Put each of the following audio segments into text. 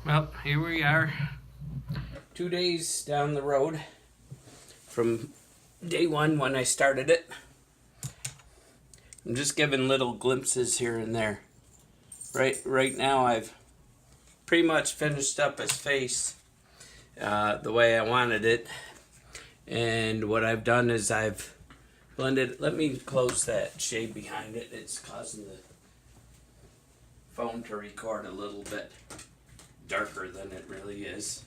Well, here we are, 2 days down the road from day one when I started it. I'm just giving little glimpses here and there. Right now, I've pretty much finished up his face the way I wanted it, and what I've done is I've blended. Let me close that shade behind it. It's causing the phone to record a little bit darker than it really is.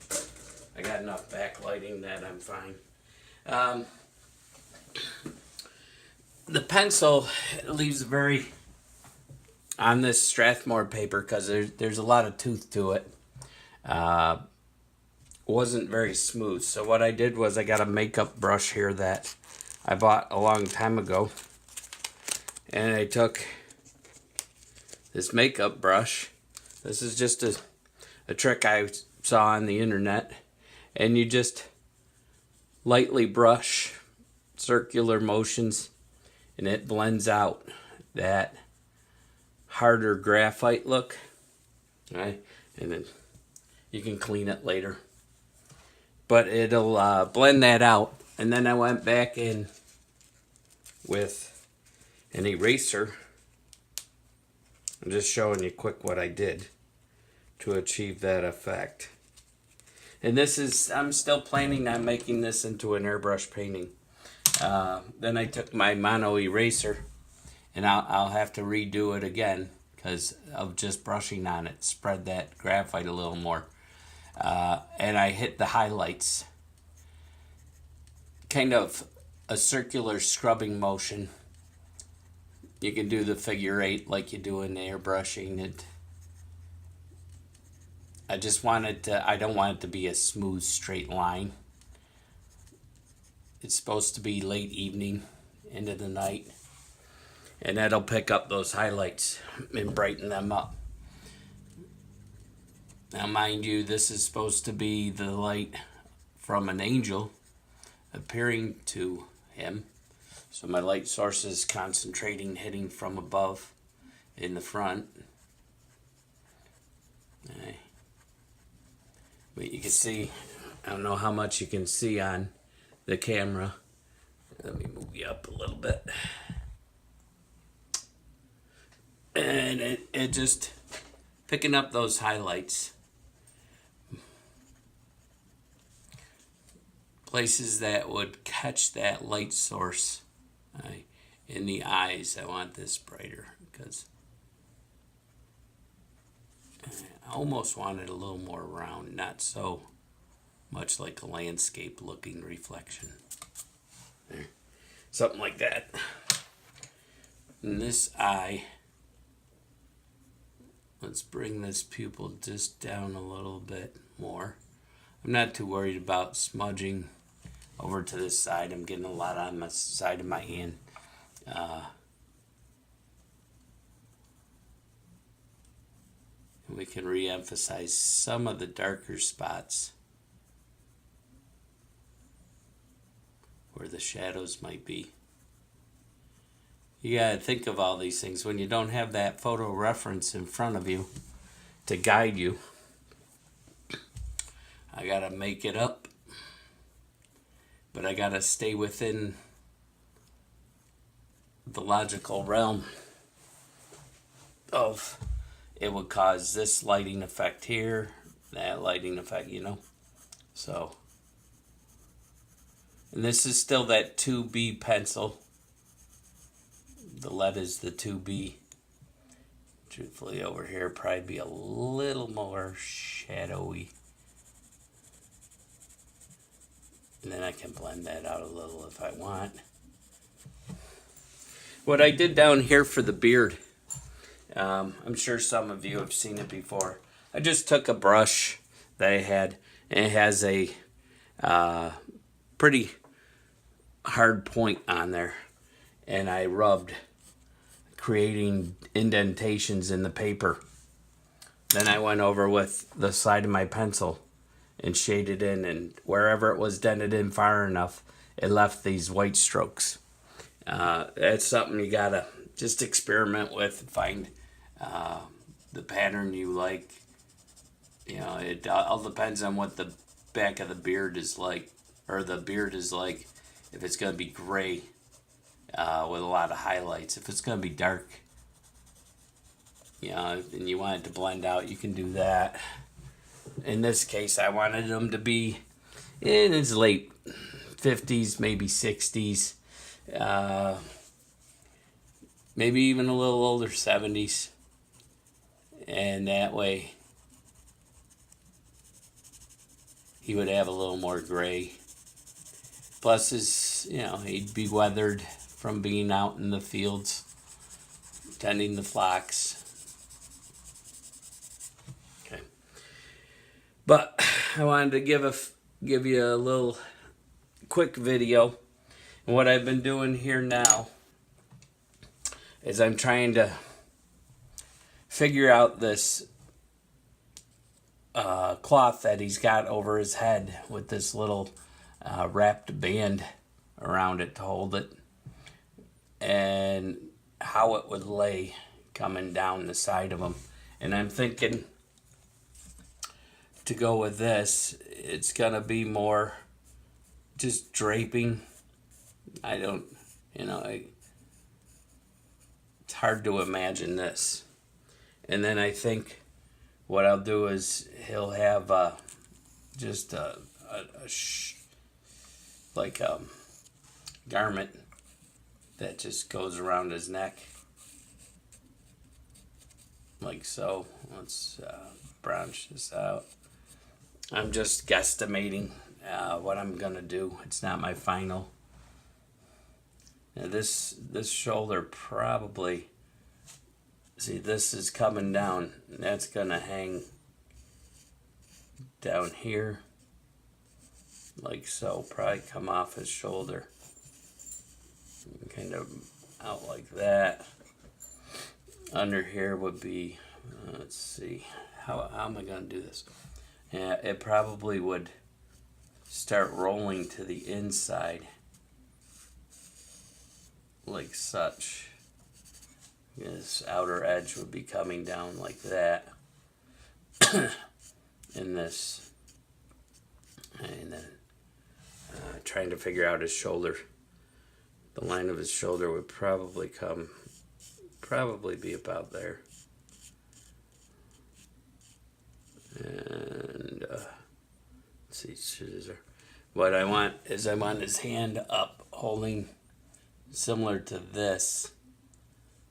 I got enough backlighting that I'm fine. The pencil leaves very, on this Strathmore paper, because there's a lot of tooth to it, wasn't very smooth. So what I did was I got a makeup brush here that I bought a long time ago, and I took this makeup brush. This is just a trick I saw on the internet, and you just lightly brush circular motions and it blends out that harder graphite look, right? And then you can clean it later, but it'll blend that out. And then I went back in with an eraser. I'm just showing you quick what I did to achieve that effect. And this is, I'm still planning on making this into an airbrush painting. Then I took my mono eraser, and I'll have to redo it again because of just brushing on it. Spread that graphite a little more. And I hit the highlights. Kind of a circular scrubbing motion. You can do the figure eight like you do in airbrushing it. I just want it to, I don't want it to be a smooth straight line. It's supposed to be late evening into the night, and that'll pick up those highlights and brighten them up. Now mind you, this is supposed to be the light from an angel appearing to him. So my light source is concentrating, hitting from above in the front. Okay. But you can see, I don't know how much you can see on the camera. Let me move you up a little bit. And it just picking up those highlights. Places that would catch that light source. In the eyes, I want this brighter because I almost want it a little more round, not so much like a landscape looking reflection. There. Something like that. And this eye, let's bring this pupil just down a little bit more. I'm not too worried about smudging over to this side. I'm getting a lot on the side of my hand. And we can re-emphasize some of the darker spots where the shadows might be. You gotta think of all these things when you don't have that photo reference in front of you to guide you. I gotta make it up, but I gotta stay within the logical realm of it would cause this lighting effect here, that lighting effect, you know. So, and this is still that 2B pencil. The lead is the 2B. Truthfully, over here probably be a little more shadowy. And then I can blend that out a little if I want. What I did down here for the beard, I'm sure some of you have seen it before. I just took a brush that I had, and it has a pretty hard point on there. And I rubbed, creating indentations in the paper. Then I went over with the side of my pencil and shaded in, and wherever it was dented in far enough, it left these white strokes. That's something you gotta just experiment with, find the pattern you like, You know, it all depends on what the back of the beard is like, or the beard is like. If it's going to be gray with a lot of highlights. If it's going to be dark, you know, and you want it to blend out, you can do that. In this case, I wanted him to be in his late 50s, maybe 60s, maybe even a little older, 70s. And that way, he would have a little more gray. Plus, he'd be weathered from being out in the fields, tending the flocks. Okay. But I wanted to give you a little quick video. And what I've been doing here now is I'm trying to figure out this cloth that he's got over his head with this little wrapped band around it to hold it, and how it would lay coming down the side of him. And I'm thinking to go with this, it's gonna be more just draping. It's hard to imagine this. And then I think what I'll do is he'll have just a garment that just goes around his neck, like so. Let's branch this out. I'm just guesstimating what I'm gonna do. It's not my final. Now this shoulder probably, see, this is coming down, and that's gonna hang down here like so, probably come off his shoulder, kind of out like that. Under here would be, let's see, how am I gonna do this? Yeah, it probably would start rolling to the inside like such. This outer edge would be coming down like that. In this, and then trying to figure out his shoulder. The line of his shoulder would probably be about there. And let's see, what I want is I want his hand up, holding similar to this.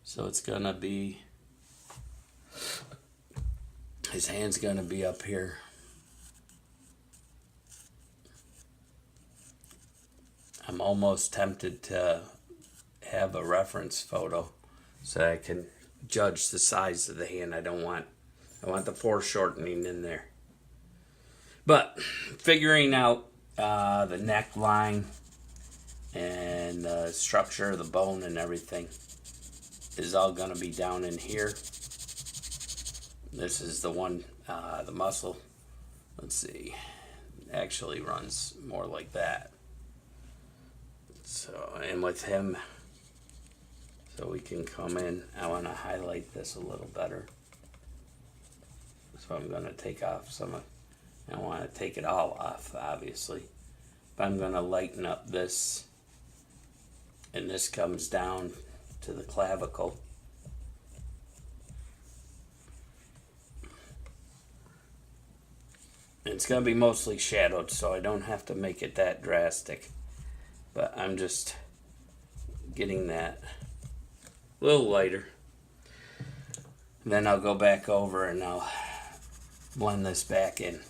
So it's gonna be, his hand's gonna be up here. I'm almost tempted to have a reference photo so I can judge the size of the hand. I want the foreshortening in there. But figuring out the neckline and the structure of the bone and everything is all going to be down in here. This is the one, the muscle, let's see, actually runs more like that. So, and with him, so we can come in, I want to highlight this a little better. So I'm going to take off some of, I don't want to take it all off, obviously. But I'm going to lighten up this, and this comes down to the clavicle. It's going to be mostly shadowed, so I don't have to make it that drastic. But I'm just getting that a little lighter. And then I'll go back over and I'll blend this back in.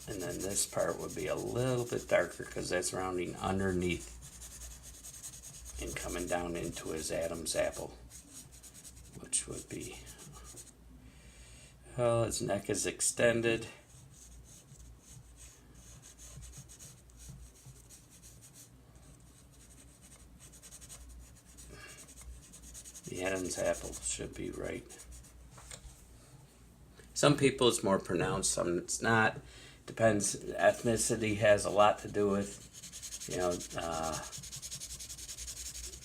And then this part would be a little bit darker because that's rounding underneath and coming down into his Adam's apple, which would be, well, his neck is extended. The Adam's apple should be right. Some people it's more pronounced, some it's not. Depends. Ethnicity has a lot to do with,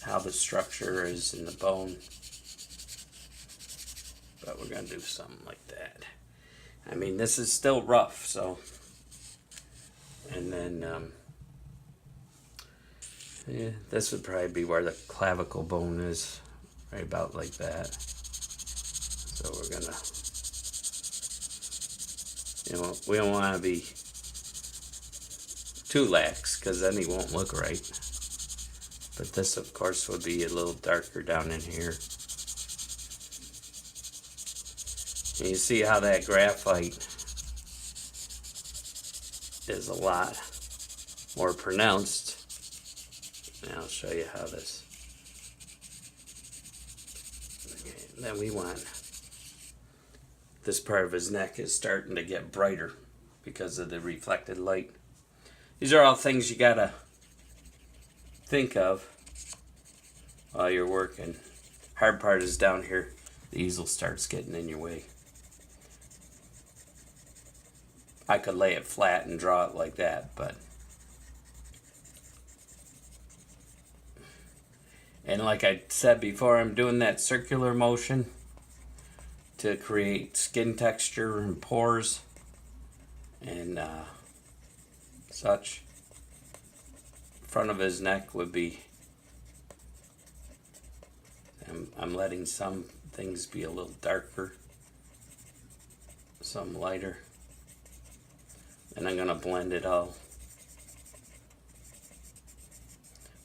how the structure is in the bone. but we're gonna do something like that. I mean, this is still rough, so. And then, yeah, this would probably be where the clavicle bone is, right about like that. So we're gonna, you know, we don't want to be too lax, because then he won't look right. But this, of course, would be a little darker down in here. And you see how that graphite is a lot more pronounced. And I'll show you how this. Okay, then we want this part of his neck is starting to get brighter because of the reflected light. These are all things you gotta think of while you're working. Hard part is down here. The easel starts getting in your way. I could lay it flat and draw it like that, but. And like I said before, I'm doing that circular motion to create skin texture and pores and such. Front of his neck would be, I'm letting some things be a little darker, some lighter, and I'm gonna blend it all.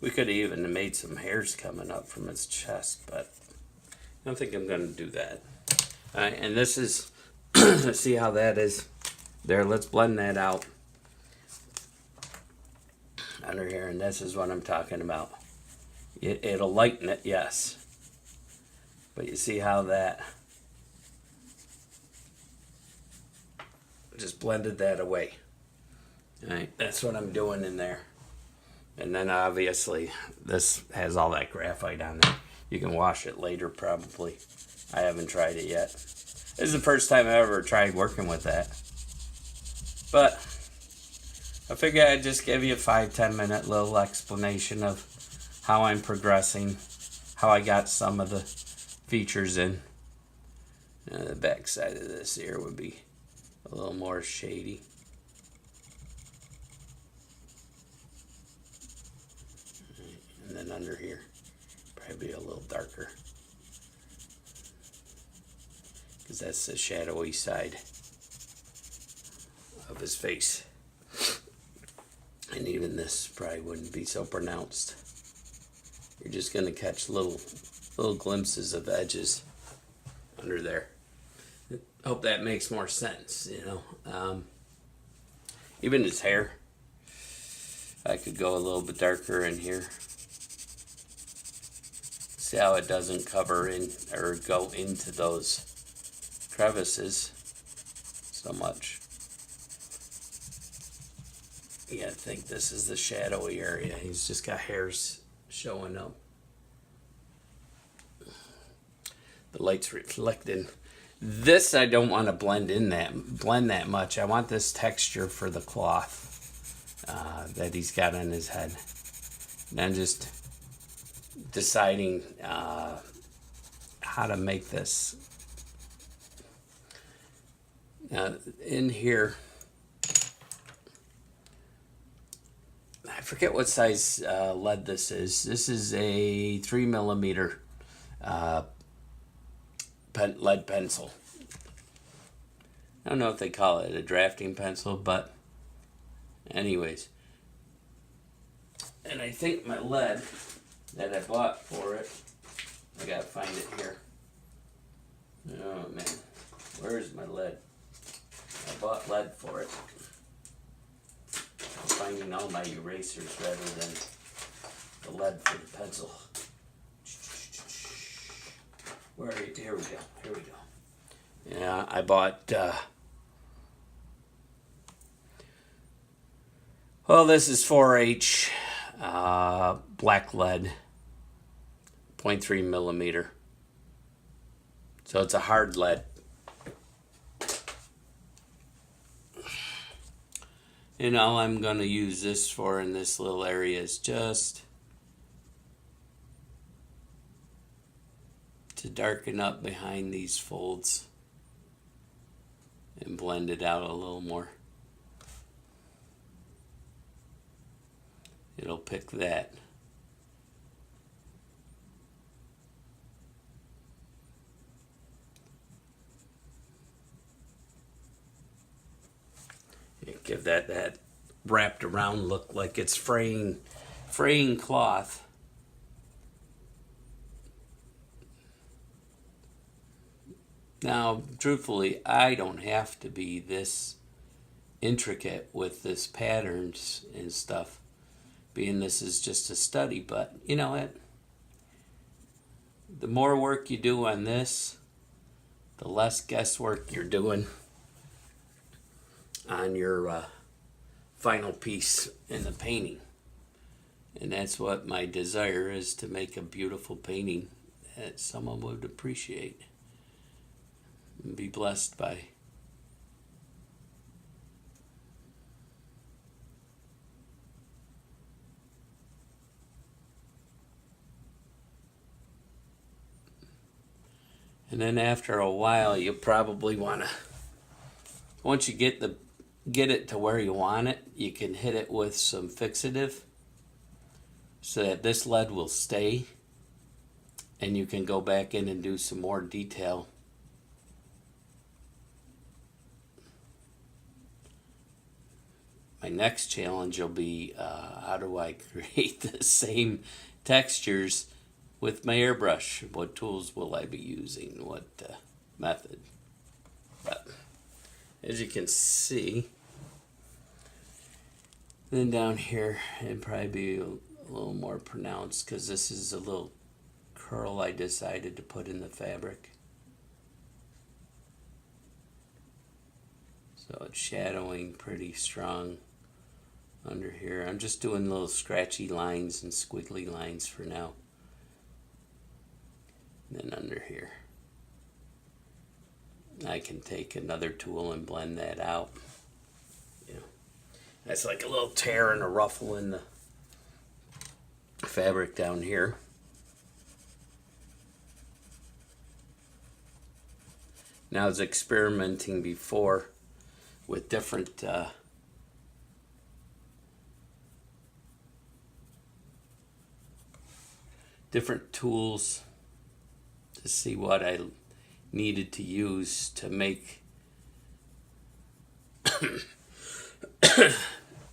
We could have even made some hairs coming up from his chest, but I don't think I'm gonna do that. All right, and this is, let's see how that is there. Let's blend that out under here, and this is what I'm talking about. It'll lighten it, yes, but you see how that just blended that away. All right, that's what I'm doing in there. And then obviously this has all that graphite on there. You can wash it later probably. I haven't tried it yet. This is the first time I ever tried working with that. But I figured I'd just give you a 5-10 minute little explanation of how I'm progressing, how I got some of the features in. The back side of this here would be a little more shady. And then under here, probably a little darker, because that's the shadowy side of his face. And even this probably wouldn't be so pronounced. You're just going to catch little glimpses of edges under there. I hope that makes more sense, you know. Even his hair, I could go a little bit darker in here. See how it doesn't cover in or go into those crevices so much. You gotta think this is the shadowy area. He's just got hairs showing up. The light's reflecting. This I don't want to blend that much. I want this texture for the cloth that he's got on his head. And I'm just deciding how to make this. Now in here, I forget what size lead this is. This is a 3mm lead pencil. I don't know if they call it a drafting pencil, but anyways. And I think my lead that I bought for it, I gotta find it here. Oh man, where's my lead? I bought lead for it. I'm finding all my erasers rather than the lead for the pencil. Where are you? Here we go. Here we go. Yeah, I bought. Well, this is 4H black lead, 0.3mm. So it's a hard lead. And all I'm going to use this for in this little area is just to darken up behind these folds and blend it out a little more. It'll pick that. Give that wrapped around look, like it's fraying cloth. Now, truthfully, I don't have to be this intricate with this patterns and stuff, being this is just a study, but you know what? The more work you do on this, the less guesswork you're doing on your final piece in the painting. And that's what my desire is, to make a beautiful painting that someone would appreciate and be blessed by. And then after a while, you probably want to, once you get it to where you want it, you can hit it with some fixative so that this lead will stay, and you can go back in and do some more detail. My next challenge will be how do I create the same textures with my airbrush? What tools will I be using? What method? But as you can see, then down here it'd probably be a little more pronounced because this is a little curl I decided to put in the fabric. So it's shadowing pretty strong under here. I'm just doing little scratchy lines and squiggly lines for now. And then under here, I can take another tool and blend that out. You know, that's like a little tear and a ruffle in the fabric down here. Now I was experimenting before with different tools to see what I needed to use to make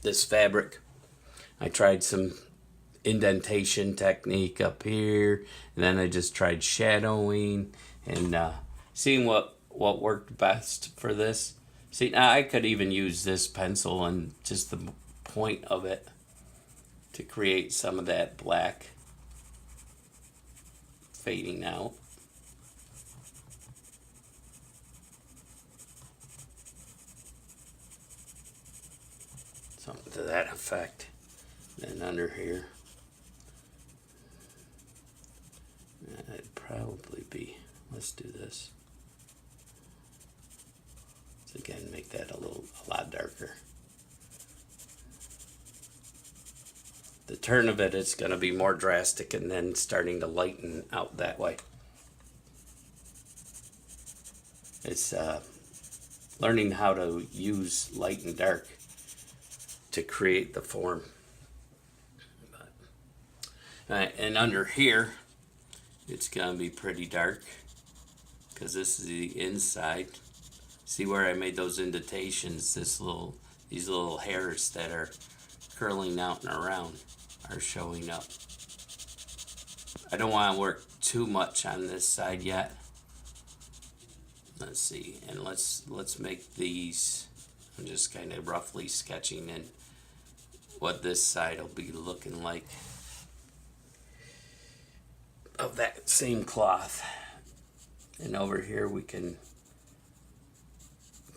this fabric. I tried some indentation technique up here, and then I just tried shadowing and seeing what worked best for this. See, now I could even use this pencil and just the point of it to create some of that black fading out. Something to that effect. Then under here, that'd probably be, let's do this. So again, make that a lot darker. The turn of it is going to be more drastic and then starting to lighten out that way. It's learning how to use light and dark to create the form. And under here, it's going to be pretty dark because this is the inside. See where I made those indentations? These little hairs that are curling out and around are showing up. I don't want to work too much on this side yet. Let's see, and let's make these. I'm just kind of roughly sketching in what this side will be looking like of that same cloth. And over here we can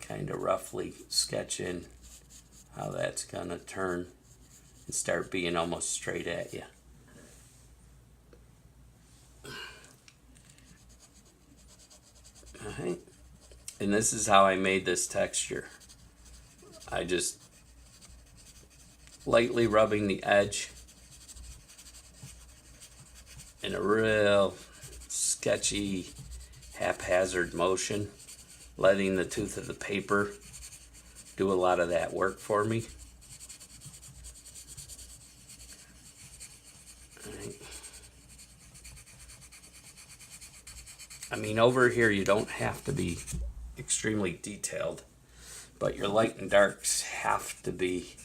kind of roughly sketch in how that's gonna turn and start being almost straight at you. Alright, and this is how I made this texture. I just lightly rubbing the edge and a real sketchy, haphazard motion, letting the tooth of the paper do a lot of that work for me. I mean, over here you don't have to be extremely detailed, but your light and darks have to be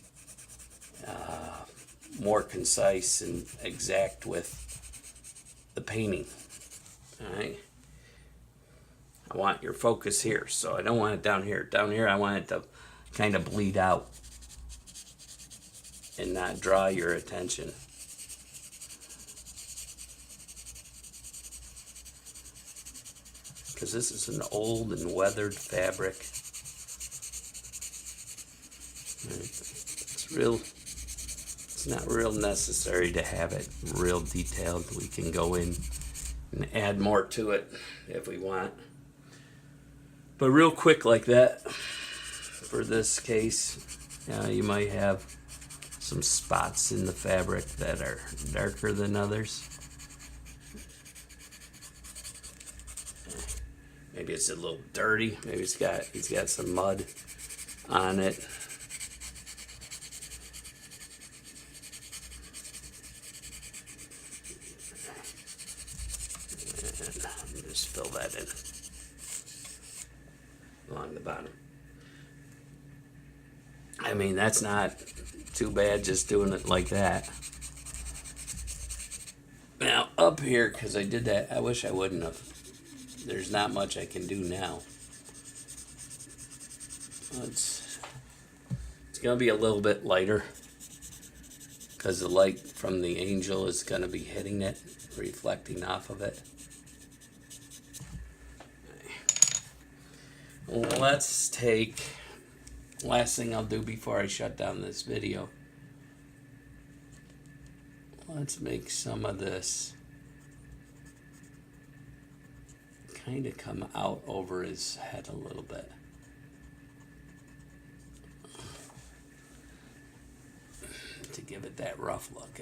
more concise and exact with the painting. Alright, I want your focus here, so I don't want it down here. Down here I want it to kind of bleed out and not draw your attention. Because this is an old and weathered fabric. It's not real necessary to have it real detailed. We can go in and add more to it if we want. But real quick like that, for this case, you might have some spots in the fabric that are darker than others. Maybe it's a little dirty. Maybe he's got some mud on it. And just fill that in along the bottom. I mean, that's not too bad just doing it like that. Now up here, because I did that, I wish I wouldn't have. There's not much I can do now. It's gonna be a little bit lighter because the light from the angel is gonna be hitting it, reflecting off of it. Let's take, last thing I'll do before I shut down this video. Let's make some of this kind of come out over his head a little bit. To give it that rough look.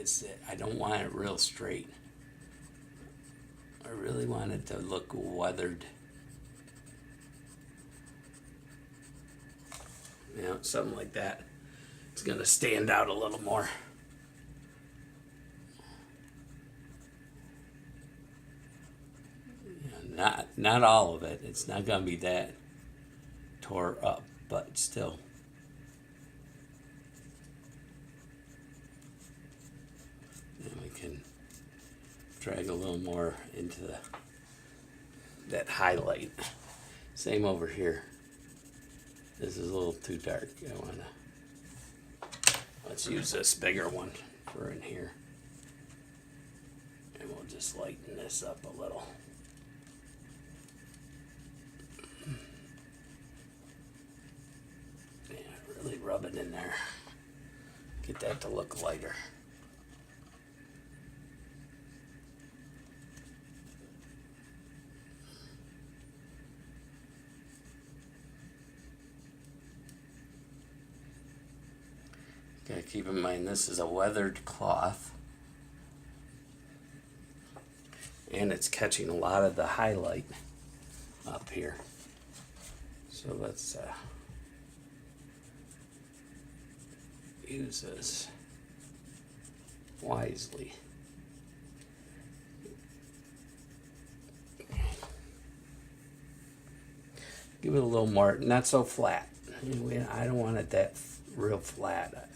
I don't want it real straight. I really want it to look weathered. You know, something like that. It's going to stand out a little more. Not all of it. It's not going to be that tore up, but still. And we can drag a little more into that highlight. Same over here. This is a little too dark. Let's use this bigger one for in here. And we'll just lighten this up a little. Really rub it in there. Get that to look lighter. Gotta keep in mind this is a weathered cloth. And it's catching a lot of the highlight up here. So let's use this wisely. Give it a little more, not so flat. I don't want it that real flat.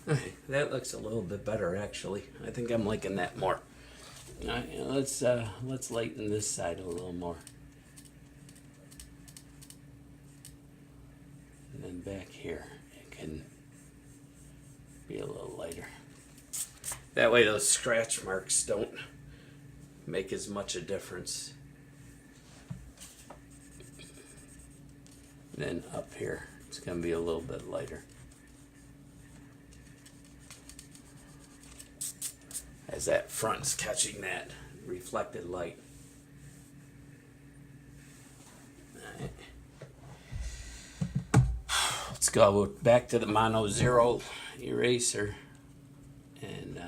Okay, that looks a little bit better actually. I think I'm liking that more. All right, let's lighten this side a little more. And then back here it can be a little lighter. That way those scratch marks don't make as much a difference. And then up here it's going to be a little bit lighter. As that front's catching that reflected light. All right. Let's go back to the Mono Zero eraser and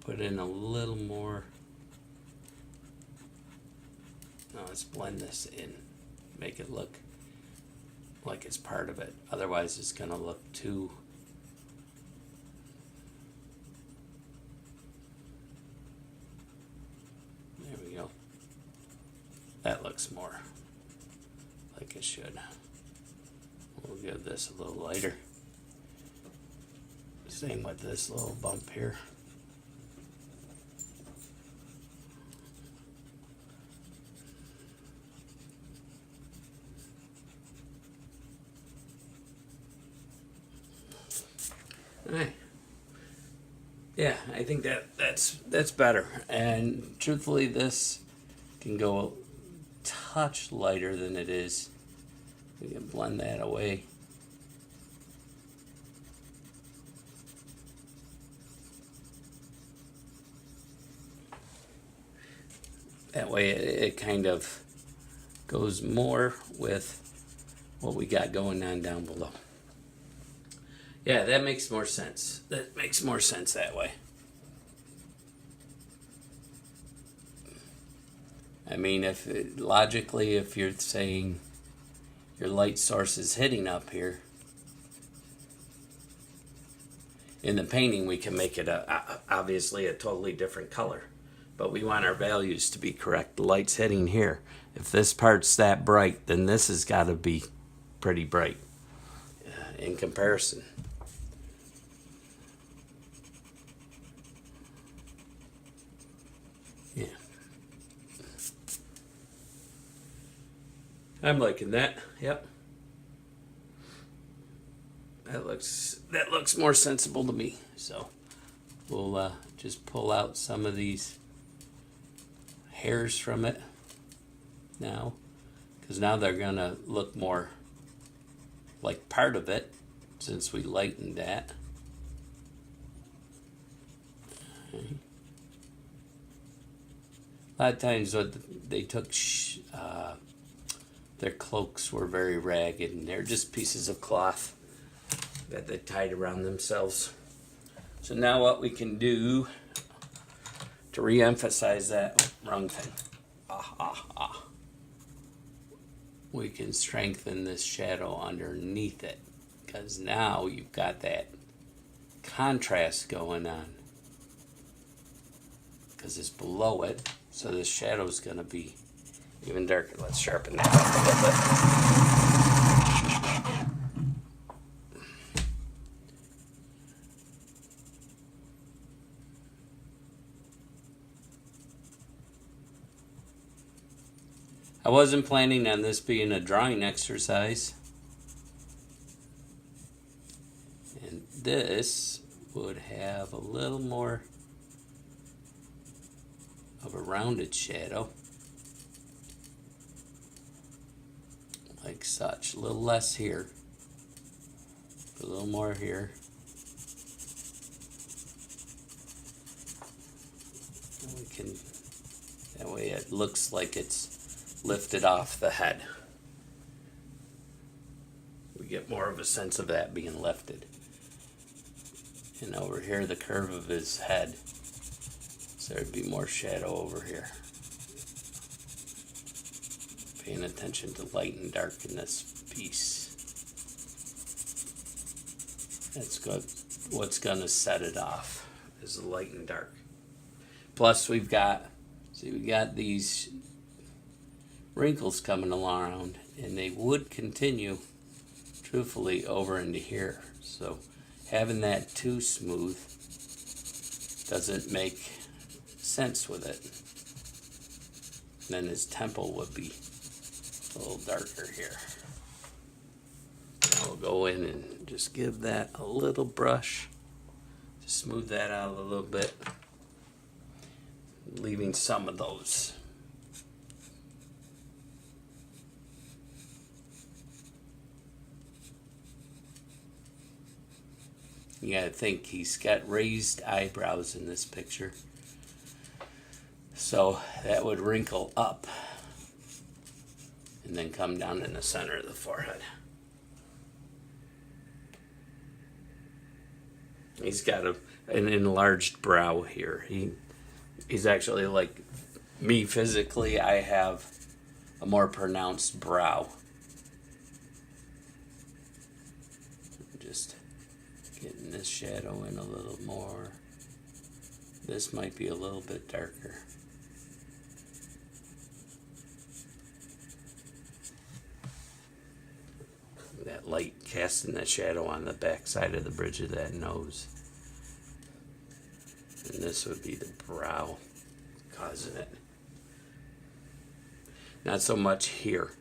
put in a little more. Now let's blend this in, make it look like it's part of it. Otherwise it's going to look too there we go. That looks more like it should. We'll give this a little lighter. Same with this little bump here. Alright. Yeah, I think that's better. And truthfully, this can go a touch lighter than it is. We can blend that away. That way it kind of goes more with what we got going on down below. Yeah, that makes more sense. That makes more sense that way. I mean, logically, if you're saying your light source is hitting up here, in the painting we can make it obviously a totally different color. But we want our values to be correct. The light's hitting here. If this part's that bright, then this has got to be pretty bright in comparison. Yeah. I'm liking that. Yep. That looks more sensible to me. So we'll just pull out some of these hairs from it now, because now they're gonna look more like part of it since we lightened that. Okay. A lot of times what they took their cloaks were very ragged and they're just pieces of cloth that they tied around themselves. So now what we can do to re-emphasize that wrong thing, we can strengthen this shadow underneath it, because now you've got that contrast going on, because it's below it, so this shadow is going to be even darker. Let's sharpen that up a little bit. I wasn't planning on this being a drawing exercise, and this would have a little more of a rounded shadow, like such. A little less here, a little more here. And we can, that way it looks like it's lifted off the head. We get more of a sense of that being lifted. And over here, the curve of his head, so there'd be more shadow over here. Paying attention to light and dark in this piece. That's good. What's gonna set it off is the light and dark. Plus we've got, see, we got these wrinkles coming around, and they would continue truthfully over into here. So having that too smooth doesn't make sense with it. And then his temple would be a little darker here. I'll go in and just give that a little brush to smooth that out a little bit, leaving some of those. You gotta think he's got raised eyebrows in this picture, so that would wrinkle up and then come down in the center of the forehead. He's got an enlarged brow here. He's actually like me physically. I have a more pronounced brow. Just getting this shadow in a little more. This might be a little bit darker. That light casting that shadow on the back side of the bridge of that nose. And this would be the brow causing it. Not so much here.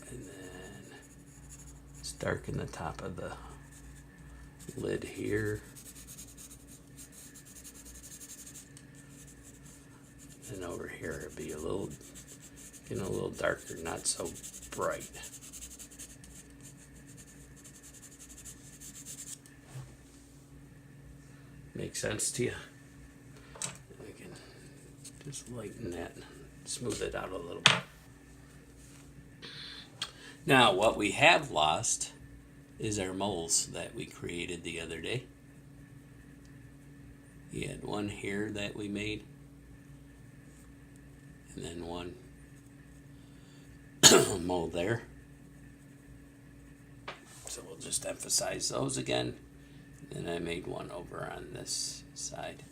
And then let's darken the top of the lid here. And over here it'd be getting a little darker, not so bright. Make sense to you? We can just lighten that, smooth it out a little bit. Now, what we have lost is our moles that we created the other day. You had one here that we made, and then one mole there. So we'll just emphasize those again. And I made one over on this side.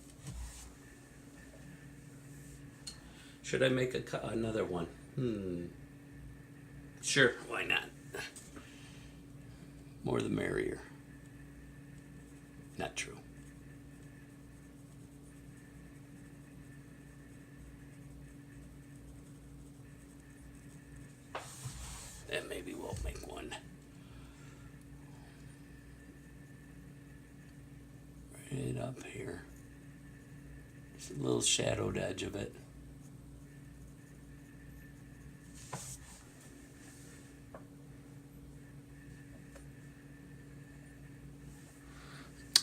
Should I make another one? Sure, why not? More the merrier. Not true. And maybe we'll make one right up here. Just a little shadowed edge of it.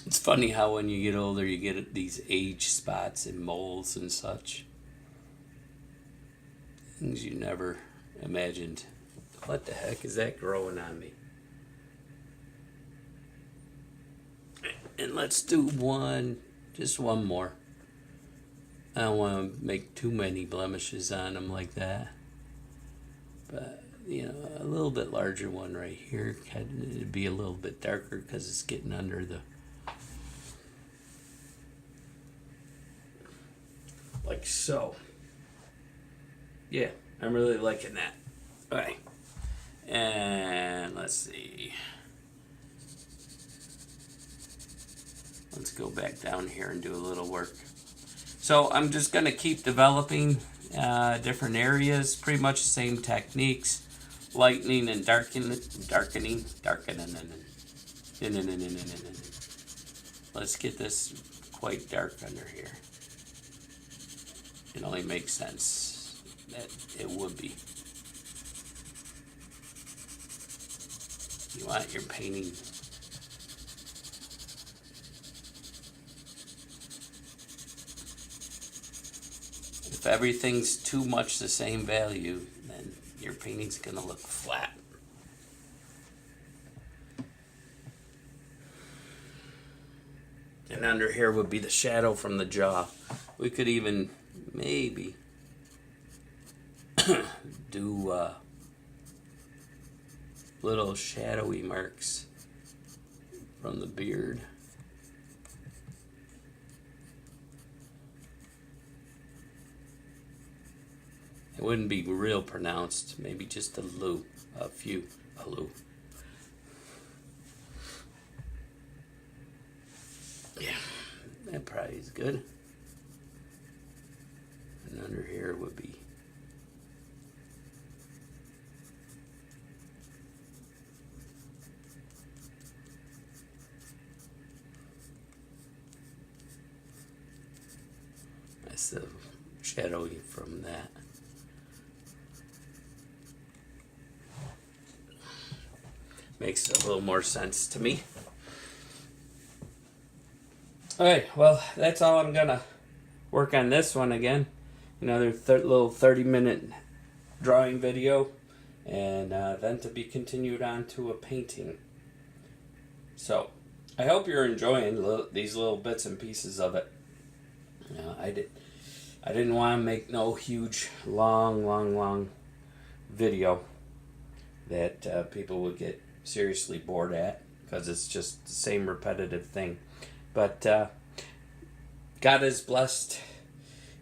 It's funny how when you get older you get these age spots and moles and such. Things you never imagined. What the heck is that growing on me? And let's do just one more. I don't want to make too many blemishes on them like that. But, you know, a little bit larger one right here. It'd be a little bit darker because it's getting under the... like so. Yeah, I'm really liking that. All right. And let's see. Let's go back down here and do a little work. So I'm just going to keep developing different areas, pretty much the same techniques, lightening and darkening. Let's get this quite dark under here. It only makes sense that it would be. You want your painting if everything's too much the same value, then your painting's gonna look flat. And under here would be the shadow from the jaw. We could even maybe do little shadowy marks from the beard. It wouldn't be real pronounced, maybe just a few. Yeah, that probably is good. And under here would be that's the shadowy from that. Makes a little more sense to me. Alright, well, that's all I'm gonna work on this one again. Another little 30-minute drawing video. and then to be continued on to a painting. So I hope you're enjoying these little bits and pieces of it. I didn't want to make no huge long video that people would get seriously bored at, because it's just the same repetitive thing. But God has blessed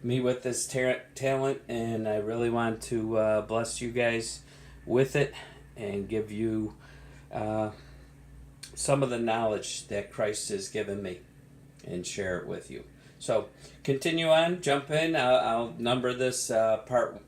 me with this talent, and I really want to bless you guys with it and give you some of the knowledge that Christ has given me and share it with you. So continue on, jump in. I'll number this part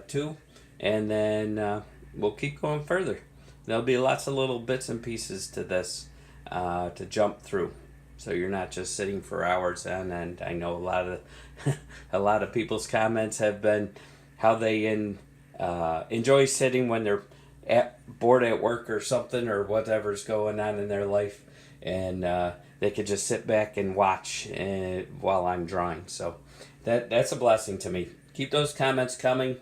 2, and then we'll keep going further. There'll be lots of little bits and pieces to this to jump through, so you're not just sitting for hours on end. I know a lot of people's comments have been how they enjoy sitting when they're bored at work or something, or whatever's going on in their life, and they could just sit back and watch while I'm drawing. So that's a blessing to me. Keep those comments coming.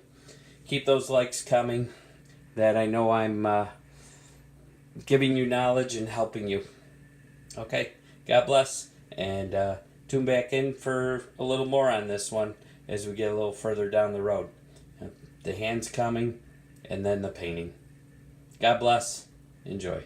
Keep those likes coming. That I know I'm giving you knowledge and helping you. Okay, God bless, and tune back in for a little more on this one as we get a little further down the road. The hands coming, and then the painting. God bless. Enjoy.